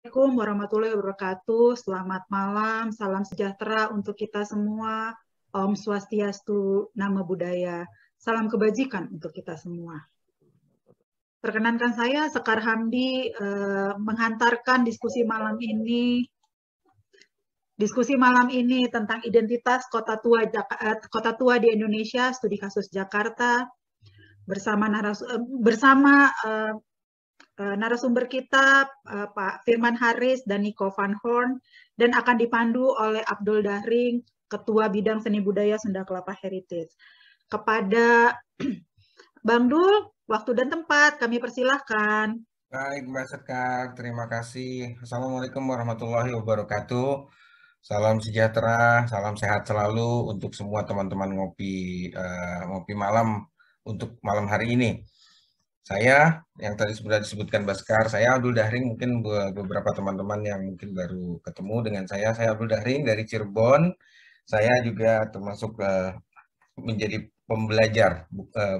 Assalamualaikum warahmatullahi wabarakatuh. Selamat malam, salam sejahtera untuk kita semua. Om Swastiastu, Namo Buddhaya. Salam kebajikan untuk kita semua. Perkenankan saya Sekar Hamdi menghantarkan diskusi malam ini. Diskusi malam ini tentang identitas kota tua di Indonesia, studi kasus Jakarta bersama narasumber kita Pak Firman Haris dan Nico Van Horn, dan akan dipandu oleh Abdul Dahring, Ketua Bidang Seni Budaya Sunda Kelapa Heritage. Kepada Bang Dul, waktu dan tempat kami persilahkan. Baik Mbak Sekar, terima kasih. Assalamualaikum warahmatullahi wabarakatuh. Salam sejahtera, salam sehat selalu untuk semua teman-teman ngopi malam untuk malam hari ini. Saya yang tadi sudah disebutkan Baskar, saya Abdul Dahring, mungkin beberapa teman-teman yang mungkin baru ketemu dengan saya Abdul Dahring dari Cirebon. Saya juga termasuk menjadi pembelajar,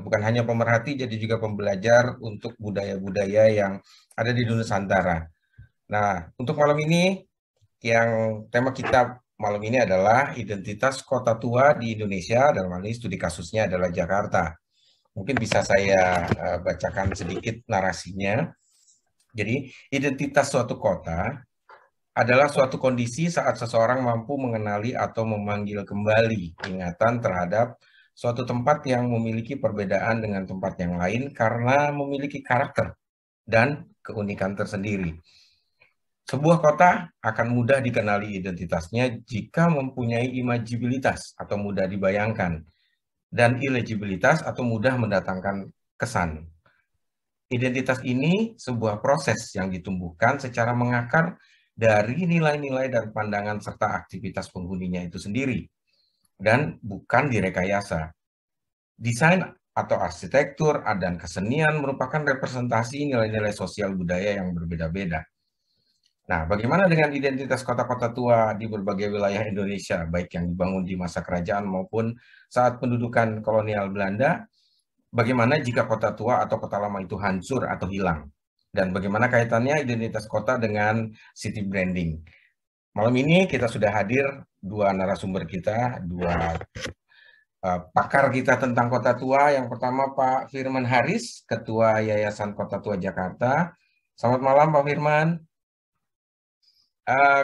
bukan hanya pemerhati, jadi juga pembelajar untuk budaya-budaya yang ada di Nusantara. Nah, untuk malam ini, yang tema kita malam ini adalah identitas kota tua di Indonesia, dalam hal ini studi kasusnya adalah Jakarta. Mungkin bisa saya bacakan sedikit narasinya. Jadi, identitas suatu kota adalah suatu kondisi saat seseorang mampu mengenali atau memanggil kembali ingatan terhadap suatu tempat yang memiliki perbedaan dengan tempat yang lain karena memiliki karakter dan keunikan tersendiri. Sebuah kota akan mudah dikenali identitasnya jika mempunyai imajibilitas atau mudah dibayangkan, dan ilegibilitas atau mudah mendatangkan kesan. Identitas ini sebuah proses yang ditumbuhkan secara mengakar dari nilai-nilai dan pandangan serta aktivitas penghuninya itu sendiri, dan bukan direkayasa. Desain atau arsitektur dan kesenian merupakan representasi nilai-nilai sosial budaya yang berbeda-beda. Nah, bagaimana dengan identitas kota-kota tua di berbagai wilayah Indonesia, baik yang dibangun di masa kerajaan maupun saat pendudukan kolonial Belanda? Bagaimana jika kota tua atau kota lama itu hancur atau hilang? Dan bagaimana kaitannya identitas kota dengan city branding? Malam ini kita sudah hadir dua narasumber kita, dua pakar kita tentang kota tua. Yang pertama Pak Firman Haris, Ketua Yayasan Kota Tua Jakarta. Selamat malam Pak Firman.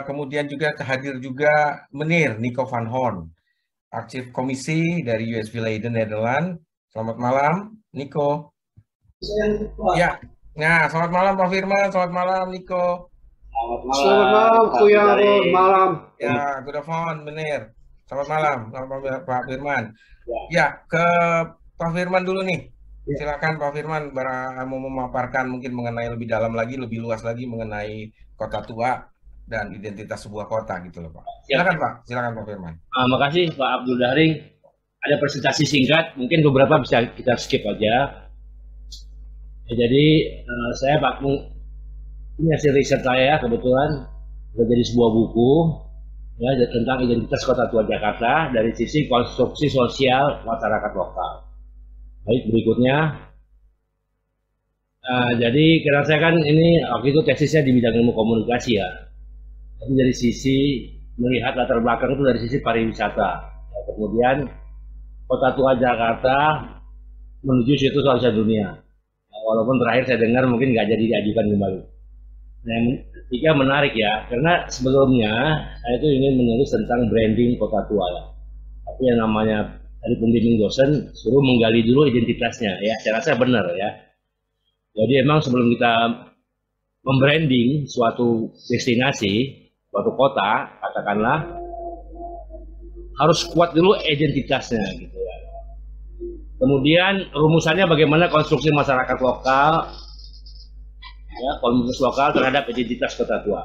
Kemudian juga hadir juga Meneer Nico Van Horn, Arsip Komisi dari USV Leiden, Nederland. Selamat malam, Nico. Ya, nah selamat malam Pak Firman, selamat malam Nico. Selamat malam, malam. Ya, good afternoon, Meneer. Selamat malam, Pak Firman. Ya, ke Pak Firman dulu nih. Silakan Pak Firman mau memaparkan mungkin mengenai lebih dalam lagi, lebih luas lagi mengenai kota tua dan identitas sebuah kota gitu loh Pak. Silakan Pak, silakan Pak Firman. Makasih Pak Abdul Dahring. Ada presentasi singkat, mungkin beberapa bisa kita skip aja. Ya, jadi saya Pak ini hasil riset saya kebetulan menjadi sebuah buku ya tentang identitas kota tua Jakarta dari sisi konstruksi sosial masyarakat lokal. Baik, berikutnya. Jadi karena saya kan ini waktu itu tesisnya di bidang ilmu komunikasi ya. Tapi dari sisi melihat latar belakang itu dari sisi pariwisata. Ya, kemudian kota tua Jakarta menuju situ sosial dunia. Ya, walaupun terakhir saya dengar mungkin nggak jadi diajukan kembali. Nah, yang ketiga menarik ya, karena sebelumnya saya itu ingin menulis tentang branding kota tua ya. Tapi yang namanya dari pembimbing dosen suruh menggali dulu identitasnya ya. Saya rasa benar ya. Jadi emang sebelum kita membranding suatu destinasi, suatu kota, katakanlah harus kuat dulu identitasnya gitu ya. Kemudian rumusannya bagaimana konstruksi masyarakat lokal, ya, komunitas lokal terhadap identitas kota tua.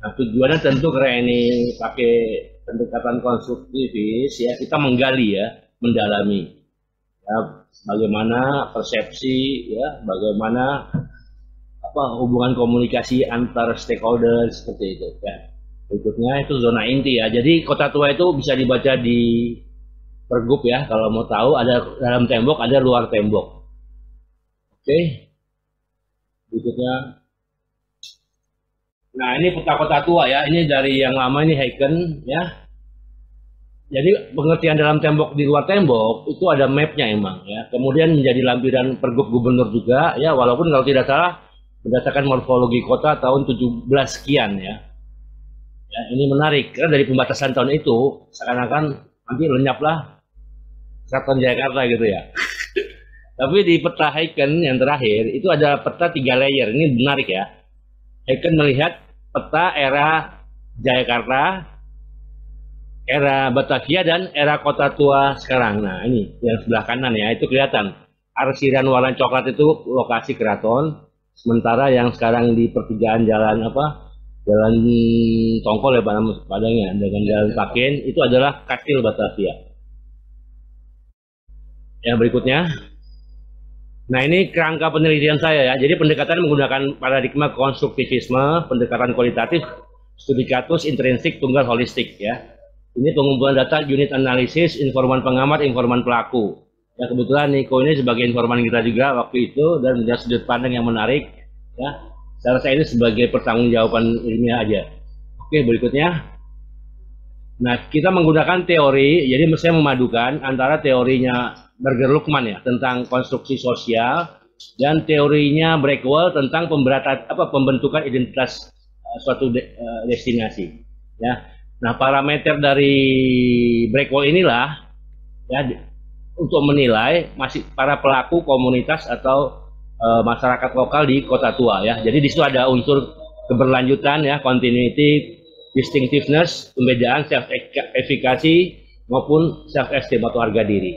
Nah, tujuannya tentu karena ini pakai pendekatan konstruktivis ya, kita menggali ya, mendalami ya, bagaimana persepsi ya, bagaimana hubungan komunikasi antar stakeholder seperti itu ya. Berikutnya itu zona inti ya. Jadi kota tua itu bisa dibaca di pergub ya. Kalau mau tahu ada dalam tembok, ada luar tembok. Oke. Berikutnya Nah, ini peta kota tua ya. Ini dari yang lama ini Heiken ya. Jadi pengertian dalam tembok di luar tembok itu ada mapnya emang ya. Kemudian menjadi lampiran pergub gubernur juga ya. Walaupun kalau tidak salah berdasarkan morfologi kota tahun 17 sekian ya. Ya, ini menarik karena dari pembatasan tahun itu seakan-akan nanti lenyaplah Keraton Jayakarta gitu ya. Tapi di peta Heiken yang terakhir itu ada peta 3 layer. Ini menarik ya. Heiken melihat peta era Jayakarta, era Batavia, dan era kota tua sekarang. Nah, ini yang sebelah kanan ya, itu kelihatan. Arsiran warna coklat itu lokasi keraton, sementara yang sekarang di pertigaan jalan Jalan Tongkol ya padangnya dengan Jalan Pakin itu adalah Kastil Batavia. Ya, berikutnya. Nah, ini kerangka penelitian saya ya. Jadi pendekatan menggunakan paradigma konstruktivisme, pendekatan kualitatif, studi kasus, intrinsik, tunggal, holistik ya. Ini pengumpulan data, unit analisis, informan pengamat, informan pelaku. Ya, kebetulan Niko ini sebagai informan kita juga waktu itu dan punya sudut pandang yang menarik ya. Saya rasa ini sebagai pertanggungjawaban ilmiah aja. Oke, berikutnya. Nah, kita menggunakan teori, jadi saya memadukan antara teorinya Berger Lukman ya tentang konstruksi sosial dan teorinya Breakwell tentang pembentukan identitas suatu destinasi. Ya. Nah, parameter dari Breakwell inilah ya untuk menilai masih para pelaku komunitas atau masyarakat lokal di kota tua ya. Jadi di situ ada unsur keberlanjutan ya, continuity, distinctiveness, pembedaan, self efikasi maupun self esteem atau harga diri.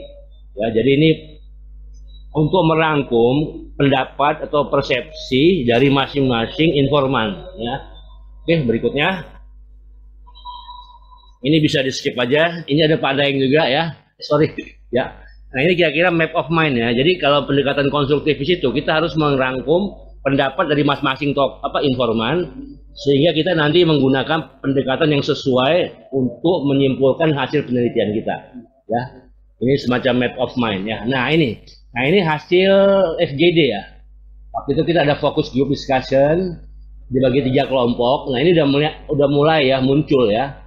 Ya, jadi ini untuk merangkum pendapat atau persepsi dari masing-masing informan ya. Oke, berikutnya. Ini bisa di skip aja. Ini ada Pak Daeng juga ya. Sorry ya. Nah, ini kira-kira map of mind ya. Jadi kalau pendekatan konstruktivis itu kita harus merangkum pendapat dari masing-masing informan sehingga kita nanti menggunakan pendekatan yang sesuai untuk menyimpulkan hasil penelitian kita ya. Ini semacam map of mind ya. Nah, ini hasil FGD ya. Waktu itu kita ada fokus group discussion dibagi 3 kelompok. Nah, ini udah mulai ya muncul ya.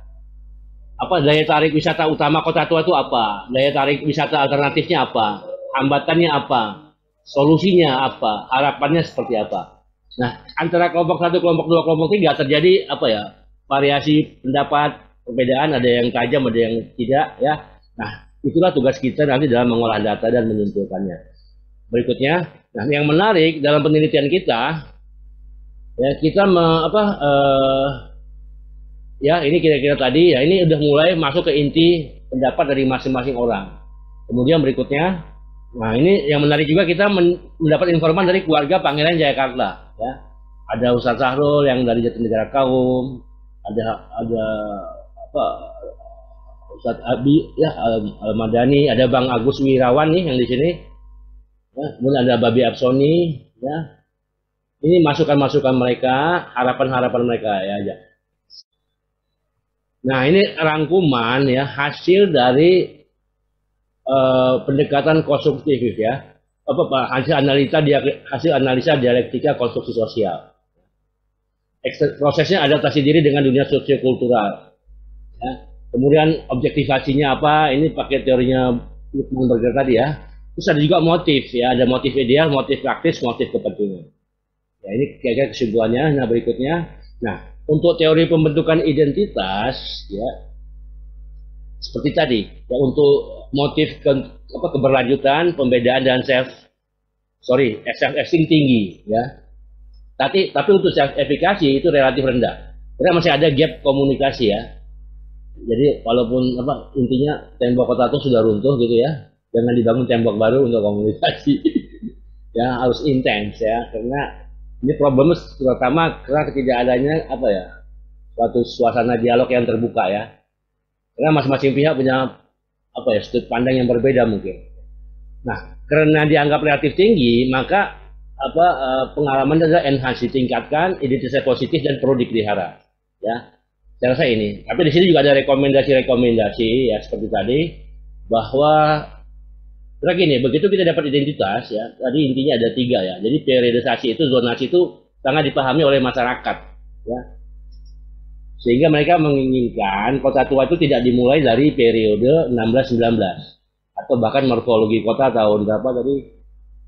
Daya tarik wisata utama kota tua itu apa? Daya tarik wisata alternatifnya apa? Hambatannya apa? Solusinya apa? Harapannya seperti apa? Nah, antara kelompok 1, kelompok 2, kelompok 3 terjadi variasi pendapat, perbedaan, ada yang tajam, ada yang tidak ya. Nah, itulah tugas kita nanti dalam mengolah data dan menyimpulkannya. Berikutnya, nah yang menarik dalam penelitian kita ya kita ya ini kira-kira tadi ya, ini udah mulai masuk ke inti pendapat dari masing-masing orang. Kemudian berikutnya, nah ini yang menarik juga kita mendapat informan dari keluarga Pangeran Jayakarta ya. Ada Ustadz Sahrul yang dari Jatinegara Kaum, ada Ustadz Abi ya Al-Madani, ada Bang Agus Wirawan nih yang di sini. Ya, kemudian ada Babi Absoni ya. Ini masukan-masukan mereka, harapan-harapan mereka ya aja. Nah, ini rangkuman ya hasil dari pendekatan konstruktif ya. Hasil analisa dialektika konstruksi sosial. Prosesnya adaptasi diri dengan dunia sosiokultural. Ya. Kemudian objektivasinya apa? Ini pakai teorinya Lukman Berger tadi ya. Terus ada juga motif ya, ada motif ideal, motif praktis, motif kepentingan. Ya, ini kira-kira kesimpulannya. Nah, berikutnya. Nah, untuk teori pembentukan identitas ya seperti tadi ya, untuk motif keberlanjutan, pembedaan dan self esteem tinggi ya. Tapi untuk self efikasi itu relatif rendah. Karena masih ada gap komunikasi ya. Jadi walaupun intinya tembok kota itu sudah runtuh gitu ya, jangan dibangun tembok baru untuk komunikasi. Ya harus intens ya, karena ini problemnya terutama karena ketidakadanya suatu suasana dialog yang terbuka ya. Karena masing-masing pihak punya sudut pandang yang berbeda mungkin. Nah, karena dianggap relatif tinggi, maka pengalaman adalah enhance, ditingkatkan, identitas positif dan perlu dipelihara. Ya, saya rasa ini. Tapi di sini juga ada rekomendasi ya seperti tadi bahwa gini, begitu kita dapat identitas ya, tadi intinya ada 3 ya. Jadi periodisasi itu, zonasi itu sangat dipahami oleh masyarakat ya. Sehingga mereka menginginkan kota tua itu tidak dimulai dari periode 16-19 atau bahkan morfologi kota tahun berapa tadi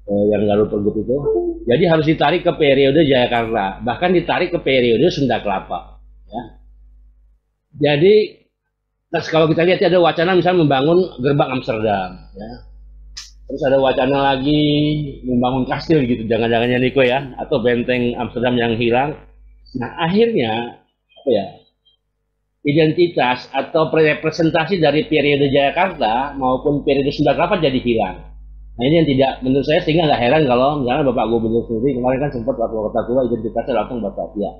yang Garut Pergub itu. Jadi harus ditarik ke periode Jayakarta, bahkan ditarik ke periode Sunda Kelapa. Ya. Jadi kalau kita lihat ada wacana misalnya membangun gerbang Amsterdam, ya. Terus ada wacana lagi membangun kastil gitu, jangan-jangannya Niko ya, atau benteng Amsterdam yang hilang. Nah akhirnya apa ya? Identitas atau representasi dari periode Jayakarta maupun periode Sunda Kelapa jadi hilang. Nah ini yang tidak menurut saya, sehingga nggak heran kalau misalnya Bapak Gubernur sendiri kemarin kan sempat waktu kota tua identitasnya langsung Batavia.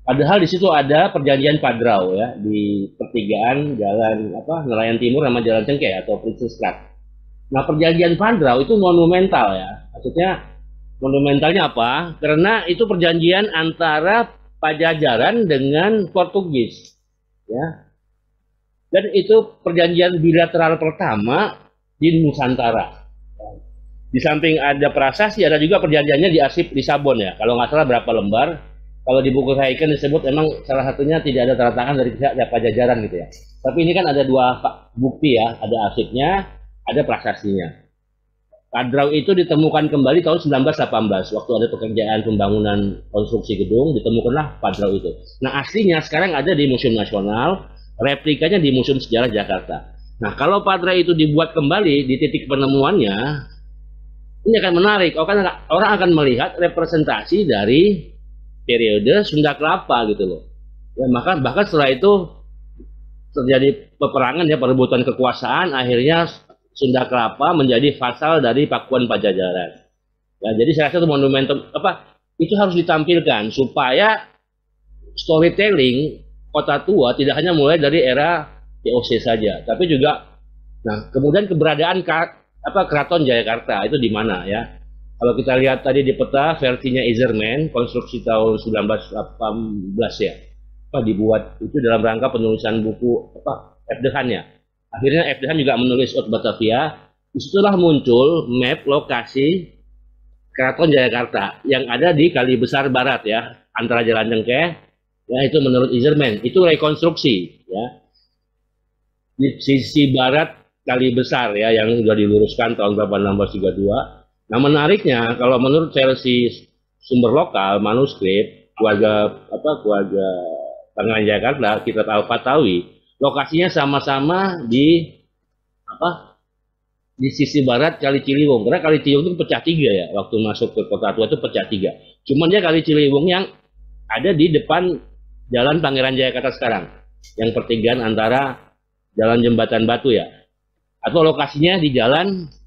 Padahal di situ ada perjanjian Padrau ya di pertigaan jalan Nelayan Timur sama Jalan Cengkeh atau Princess Club. Nah perjanjian Padrau itu monumental ya. Maksudnya monumentalnya apa? Karena itu perjanjian antara Pajajaran dengan Portugis. Ya, dan itu perjanjian bilateral pertama di Nusantara. Di samping ada prasasti, ada juga perjanjiannya di arsip Lisabon ya. Kalau nggak salah berapa lembar. Kalau di buku Haiken disebut emang salah satunya tidak ada tanda tangan dari pihak Pajajaran gitu ya. Tapi ini kan ada dua bukti ya, ada arsipnya, ada prasastinya. Padrau itu ditemukan kembali tahun 1918 waktu ada pekerjaan pembangunan konstruksi gedung, ditemukanlah Padrau itu. Nah aslinya sekarang ada di Museum Nasional, replikanya di Museum Sejarah Jakarta. Nah kalau Padrau itu dibuat kembali di titik penemuannya, ini akan menarik. Orang akan melihat representasi dari periode Sunda Kelapa gitu loh. Ya, bahkan setelah itu terjadi peperangan ya, perebutan kekuasaan, akhirnya Sunda Kelapa menjadi vasal dari Pakuan Pajajaran. Ya, jadi saya rasa itu monumentum itu harus ditampilkan supaya storytelling kota tua tidak hanya mulai dari era VOC saja, tapi juga kemudian keberadaan Keraton Jayakarta itu di mana ya. Kalau kita lihat tadi di peta versinya Iserman, konstruksi tahun 1918 ya. Dibuat itu dalam rangka penulisan buku F. Dehan ya. Akhirnya F. Dehan juga menulis Haute Batavia. Disitulah muncul map lokasi Keraton Jayakarta yang ada di Kali Besar Barat ya, antara Jalan Cengkeh ya, itu menurut Iserman itu rekonstruksi ya. Di sisi barat Kali Besar ya yang sudah diluruskan tahun 1832. Nah menariknya kalau menurut versi sumber lokal manuskrip keluarga Pangeran Jayakarta, Kitab Al-Fatawi, lokasinya sama-sama di sisi barat Kali Ciliwung. Karena Kali Ciliwung itu pecah tiga ya, waktu masuk ke kota tua itu pecah tiga. Cuman dia Kali Ciliwung yang ada di depan Jalan Pangeran Jayakarta sekarang, yang pertigaan antara Jalan Jembatan Batu ya, atau lokasinya di Jalan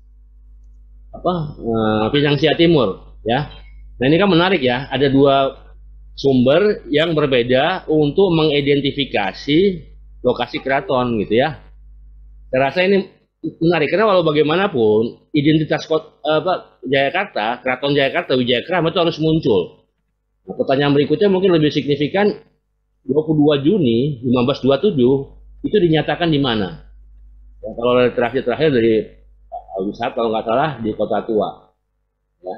Pinangsia Timur ya. Nah ini kan menarik ya, ada dua sumber yang berbeda untuk mengidentifikasi lokasi keraton gitu ya. Saya rasa ini menarik karena walau bagaimanapun identitas Jayakarta, Keraton Jayakarta Wijayakrama itu harus muncul. Nah, pertanyaan berikutnya mungkin lebih signifikan, 22 Juni 1527 itu dinyatakan di mana? Ya, kalau terakhir dari Wisat kalau nggak salah di Kota Tua. Ya.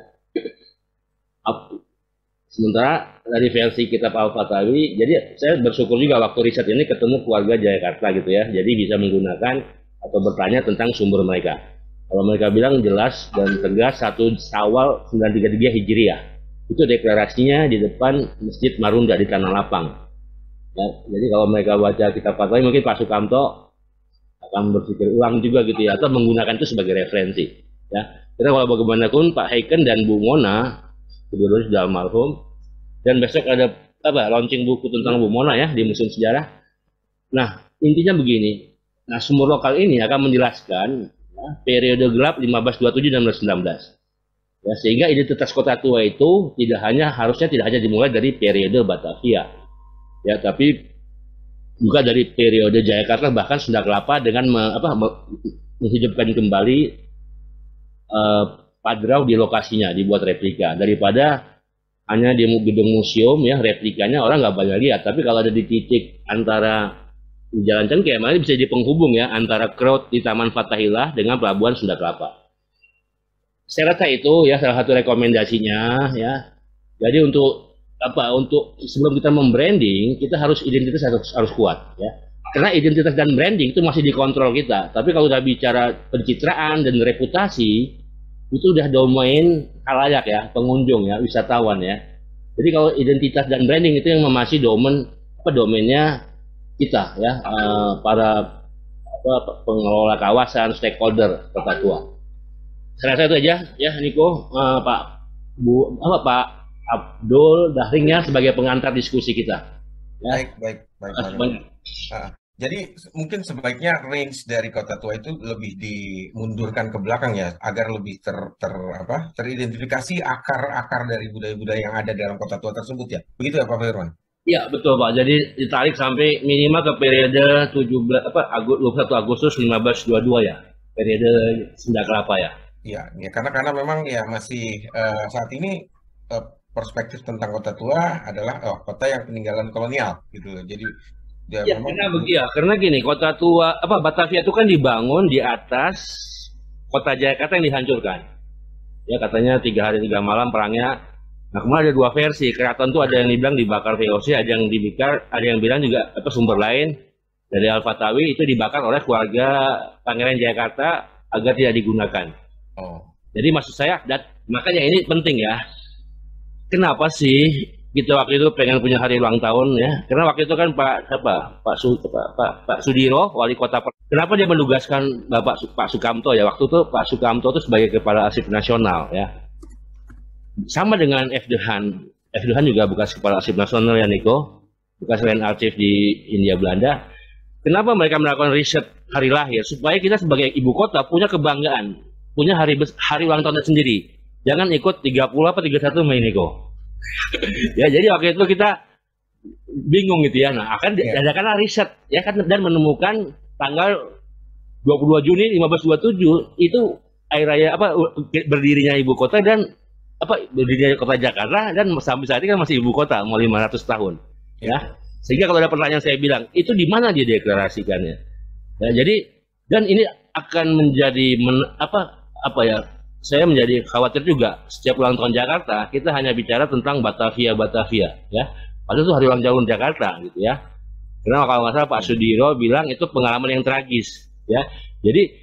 Sementara dari versi Kitab Al-Fatawi, jadi saya bersyukur juga waktu riset ini ketemu keluarga Jayakarta gitu ya, jadi bisa menggunakan atau bertanya tentang sumber mereka. Kalau mereka bilang jelas dan tegas 1 Syawal 933 Hijriah, itu deklarasinya di depan Masjid Marunda di Tanah Lapang. Ya, jadi kalau mereka baca Kitab Al-Fatawi mungkin Pak Sukamto akan berpikir ulang juga gitu ya, atau menggunakan itu sebagai referensi. Ya, karena kalau bagaimanapun Pak Haiken dan Bu Mona kedua-duanya sudah almarhum, dan besok ada launching buku tentang Bu Mona ya di Museum Sejarah. Nah intinya begini, nah sumber lokal ini akan menjelaskan ya, periode gelap 1527-1619 ya, sehingga identitas kota tua itu harusnya tidak hanya dimulai dari periode Batavia ya, tapi juga dari periode Jayakarta bahkan Sunda Kelapa dengan menghidupkan kembali Padrau di lokasinya, dibuat replika, daripada hanya di gedung museum ya replikanya orang nggak banyak lihat. Tapi kalau ada di titik antara di Jalan Cengkeh, malah bisa di penghubung ya antara Kraut di Taman Fathahillah dengan Pelabuhan Sunda Kelapa. Saya rasa itu ya salah satu rekomendasinya ya. Jadi untuk untuk sebelum kita membranding, kita harus identitas harus kuat ya. Karena identitas dan branding itu masih dikontrol kita. Tapi kalau udah bicara pencitraan dan reputasi, itu udah domain khalayak ya, pengunjung ya, wisatawan ya. Jadi kalau identitas dan branding itu yang masih domainnya kita ya, para pengelola kawasan, stakeholder Kota Tua. Saya rasa itu aja ya Niko, Pak Abdul Dahringnya sebagai pengantar diskusi kita. Ya. Baik. Jadi mungkin sebaiknya range dari Kota Tua itu lebih dimundurkan ke belakang ya, agar lebih teridentifikasi akar-akar dari budaya-budaya yang ada dalam Kota Tua tersebut ya. Begitu ya Pak Firman? Iya betul Pak. Jadi ditarik sampai minimal ke periode 21 Agustus 1522 ya, periode Sunda Kelapa ya. Iya, karena memang ya masih saat ini perspektif tentang Kota Tua adalah kota yang peninggalan kolonial gitu loh. Jadi ya, karena gini, Kota Tua Batavia itu kan dibangun di atas kota Jayakarta yang dihancurkan. Ya katanya 3 hari 3 malam perangnya. Nah kemudian ada 2 versi. Keraton tuh ada yang dibilang dibakar VOC, ada yang bilang juga sumber lain dari Al-Fatawi itu dibakar oleh keluarga Pangeran Jayakarta agar tidak digunakan. Jadi maksud saya, makanya ini penting ya. Kenapa sih kita waktu itu pengen punya hari ulang tahun ya? Karena waktu itu kan Pak Sudiro, wali kota. Kenapa dia menugaskan Pak Sukamto ya? Waktu itu Pak Sukamto itu sebagai kepala arsip nasional ya. Sama dengan F. Dehan. F. Dehan juga bekas kepala arsip nasional ya Niko, bekas land arsip di Hindia Belanda. Kenapa mereka melakukan riset hari lahir? Supaya kita sebagai ibu kota punya kebanggaan, punya hari ulang tahun sendiri. Jangan ikut 30 apa 31 Mei Niko. Ya jadi waktu itu kita bingung gitu ya. Nah akan diadakanlah riset ya kan, dan menemukan tanggal 22 Juni 1527 itu hari raya berdirinya ibu kota dan berdirinya kota Jakarta, dan sampai saat ini kan masih ibu kota mau 500 tahun ya. Sehingga kalau ada pertanyaan saya bilang itu di mana dia deklarasikannya ya, jadi dan ini akan menjadi saya menjadi khawatir juga setiap ulang tahun Jakarta kita hanya bicara tentang Batavia ya, padahal itu hari ulang tahun Jakarta gitu ya. Karena kalau nggak salah Pak Sudiro bilang itu pengalaman yang tragis ya. Jadi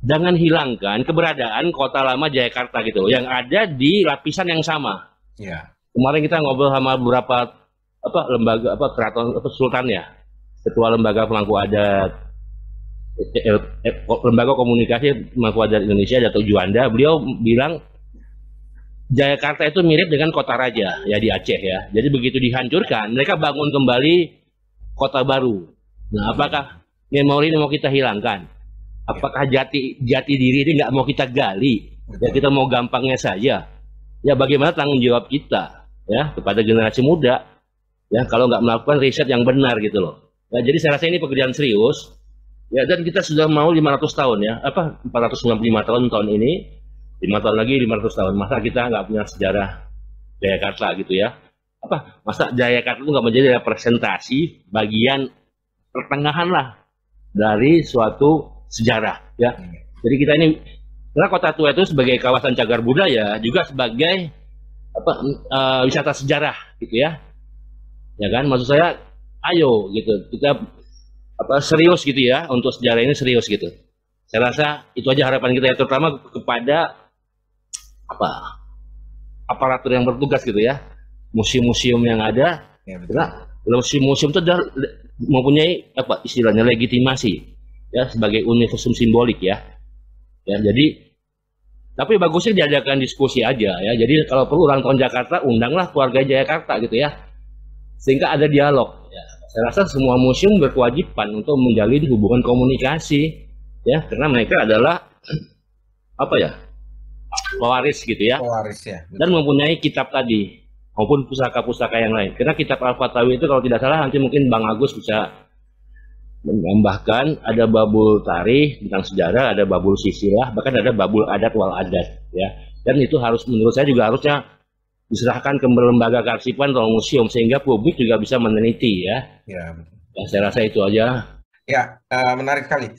jangan hilangkan keberadaan kota lama Jayakarta gitu yang ada di lapisan yang sama. Ya. Kemarin kita ngobrol sama beberapa lembaga keraton sultan ya, ketua lembaga pemangku adat, lembaga komunikasi pemangku adat Indonesia, Datuk Juanda. Beliau bilang Jayakarta itu mirip dengan kota raja ya di Aceh ya. Jadi begitu dihancurkan mereka bangun kembali kota baru. Nah apakah memori ini mau kita hilangkan? Apakah jati diri ini nggak mau kita gali? Ya kita mau gampangnya saja. Ya bagaimana tanggung jawab kita ya kepada generasi muda ya kalau nggak melakukan riset yang benar gitu loh. Ya, jadi saya rasa ini pekerjaan serius ya, dan kita sudah mau 500 tahun ya, 495 tahun ini, 5 tahun lagi 500 tahun. Masa kita nggak punya sejarah Jayakarta gitu ya? Masa Jayakarta itu nggak menjadi representasi bagian pertengahan lah dari suatu sejarah ya. Jadi kita ini, karena Kota Tua itu sebagai kawasan cagar budaya juga sebagai wisata sejarah gitu ya. Ya kan, maksud saya ayo gitu kita serius gitu ya, untuk sejarah ini serius gitu. Saya rasa itu aja harapan kita ya, terutama kepada aparatur yang bertugas gitu ya, museum-museum yang ada ya, karena museum itu adalah mempunyai istilahnya legitimasi ya sebagai universum simbolik ya. Ya jadi tapi bagusnya diadakan diskusi aja ya. Jadi kalau perlu ulang tahun Jakarta undanglah keluarga Jayakarta gitu ya, sehingga ada dialog ya. Saya rasa semua museum berkewajiban untuk menjalin hubungan komunikasi ya, karena mereka adalah pewaris gitu ya, pewaris ya, dan mempunyai kitab tadi maupun pusaka-pusaka yang lain. Karena kitab Al-Fatawi itu kalau tidak salah nanti mungkin Bang Agus bisa menambahkan, ada babul tarikh tentang sejarah, ada babul sisilah, bahkan ada babul adat wal adat ya. Dan itu harus, menurut saya juga harusnya diserahkan ke lembaga kearsipan atau museum sehingga publik juga bisa meneliti ya. Ya, saya rasa itu aja. Ya, menarik sekali.